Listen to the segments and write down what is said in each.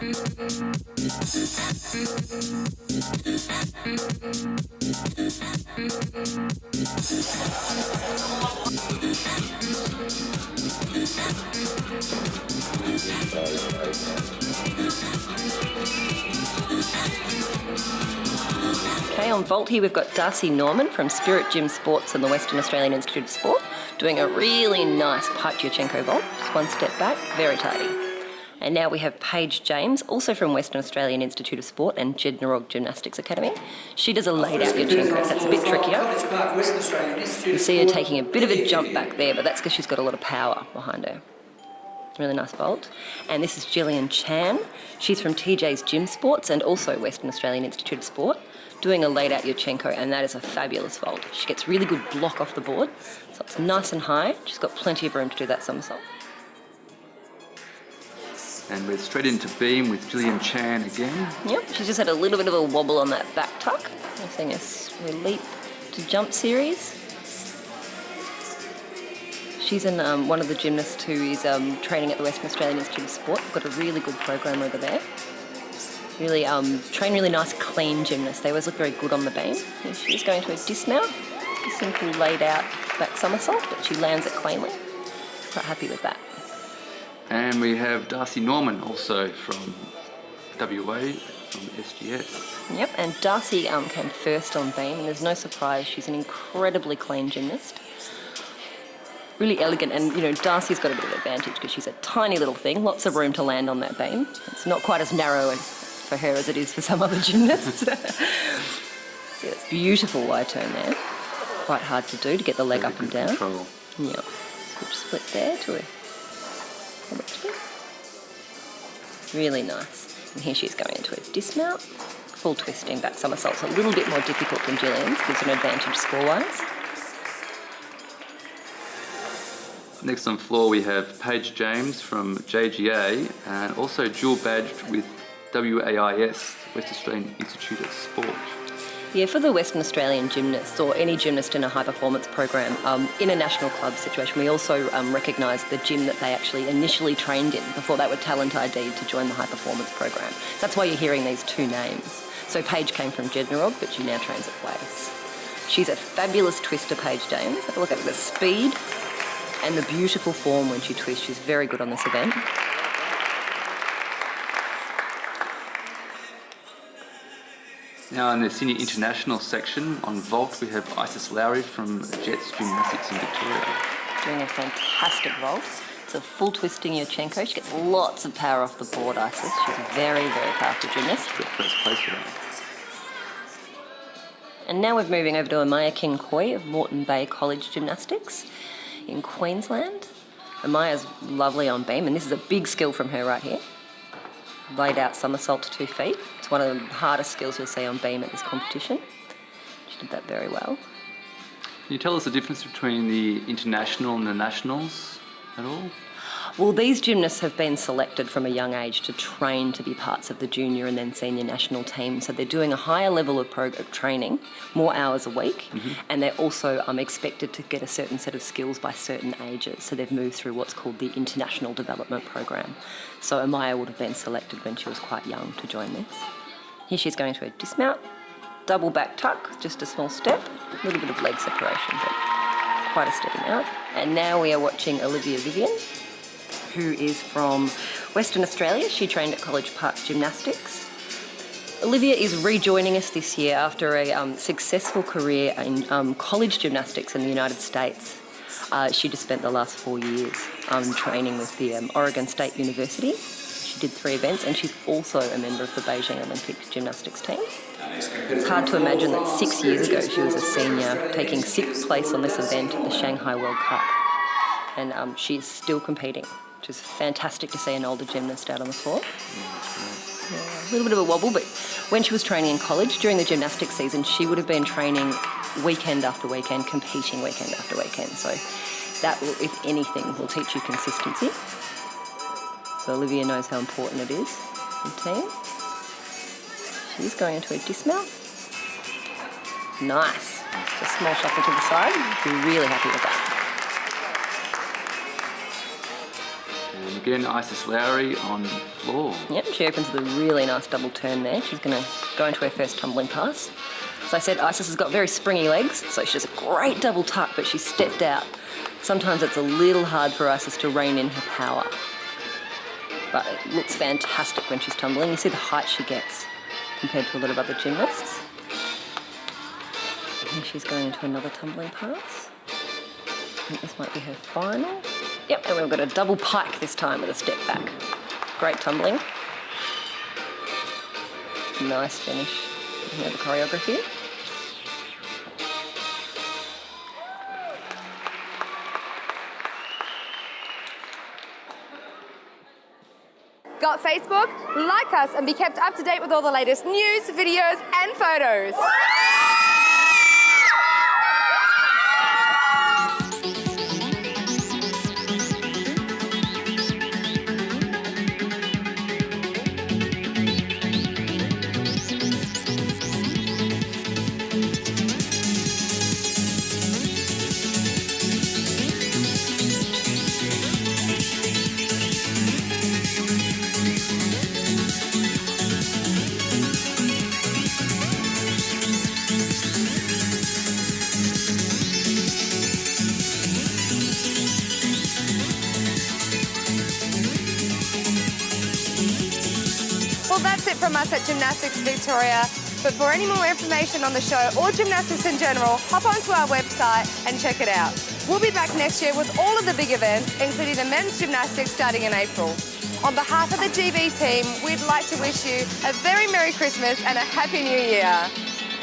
Okay, on vault here we've got Darcy Norman from Spirit Gym Sports and the Western Australian Institute of Sport doing a really nice Pytchenko vault. Just one step back, very tidy. And now we have Paige James, also from Western Australian Institute of Sport and Jednorog Gymnastics Academy. She does a laid out Yurchenko, that's a bit trickier. You see her taking a bit of a jump back there, but that's because she's got a lot of power behind her. Really nice vault. And this is Gillian Chan. She's from TJ's Gym Sports and also Western Australian Institute of Sport, doing a laid out Yurchenko, and that is a fabulous vault. She gets really good block off the board, so it's nice and high. She's got plenty of room to do that somersault. And we're straight into beam with Gillian Chan again. Yep, she's just had a little bit of a wobble on that back tuck. I'm seeing a leap to jump series. She's in one of the gymnasts who is training at the Western Australian Institute of Sport. We've got a really good program over there. Really train really nice, clean gymnasts. They always look very good on the beam. Here she's going to a dismount, a simple laid out back somersault, but she lands it cleanly. Quite happy with that. And we have Darcy Norman, also from WA, from SGS. Yep, and Darcy came first on beam, and there's no surprise, she's an incredibly clean gymnast. Really elegant, and you know, Darcy's got a bit of advantage because she's a tiny little thing, lots of room to land on that beam. It's not quite as narrow for her as it is for some other gymnasts. See, that's beautiful wide turn there. Quite hard to do to get the leg up and down. Control. Yep, switch split there to a really nice. And here she's going into a dismount, full twisting back somersaults, a little bit more difficult than Gillian's, gives an advantage score-wise. Next on floor we have Paige James from JGA and also dual badged with WAIS, West Australian Institute of Sport. Yeah, for the Western Australian gymnasts or any gymnast in a high performance program, in a national club situation, we also recognise the gym that they actually initially trained in before they were talent ID'd to join the high performance program. So that's why you're hearing these two names. So Paige came from Jednorog, but she now trains at WAIS. She's a fabulous twister, Paige James. Have a look at the speed and the beautiful form when she twists. She's very good on this event. Now in the senior international section on vault we have Isis Lowry from Jets Gymnastics in Victoria. Doing a fantastic vault. It's a full twisting Yurchenko. She gets lots of power off the board, Isis. She's a very, very powerful gymnast. Got first place for that. And now we're moving over to Amaya King-Coy of Moreton Bay College Gymnastics in Queensland. Amaya's lovely on beam, and this is a big skill from her right here. Laid out somersault to 2 feet. It's one of the hardest skills you'll see on beam at this competition. She did that very well. Can you tell us the difference between the international and the nationals at all? Well, these gymnasts have been selected from a young age to train to be parts of the junior and then senior national team. So they're doing a higher level of training, more hours a week, and they're also expected to get a certain set of skills by certain ages. So they've moved through what's called the International Development Program. So Amaya would have been selected when she was quite young to join this. Here she's going to a dismount, double back tuck, just a small step, a little bit of leg separation, but quite a stepping out. And now we are watching Olivia Vivian, who is from Western Australia. She trained at College Park Gymnastics. Olivia is rejoining us this year after a successful career in college gymnastics in the United States. She just spent the last 4 years training with the Oregon State University. She did 3 events, and she's also a member of the Beijing Olympic gymnastics team. It's hard to imagine that 6 years ago she was a senior, taking 6th place on this event at the Shanghai World Cup. And she's still competing, which is fantastic to see an older gymnast out on the floor. Yeah, a little bit of a wobble, but when she was training in college, during the gymnastics season, she would have been training weekend after weekend, competing weekend after weekend. So that, will, if anything, will teach you consistency. So Olivia knows how important it is in the team. She's going into a dismount. Nice. Just small shuffle to the side. Be really happy with that. And again, Isis Lowry on floor. Yep, she opens with a really nice double turn there. She's going to go into her first tumbling pass. As I said, Isis has got very springy legs, so she does a great double tuck, but she's stepped out. Sometimes it's a little hard for Isis to rein in her power. But it looks fantastic when she's tumbling. You see the height she gets compared to a lot of other gymnasts. And she's going into another tumbling pass. I think this might be her final. Yep, and we've got a double pike this time with a step back. Great tumbling. Nice finish. You know the choreography. Got Facebook? Like us and be kept up to date with all the latest news, videos and photos. Well, that's it from us at Gymnastics Victoria. But for any more information on the show or gymnastics in general, hop onto our website and check it out. We'll be back next year with all of the big events, including the men's gymnastics starting in April. On behalf of the GB team, we'd like to wish you a very Merry Christmas and a Happy New Year.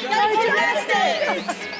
Go Gymnastics!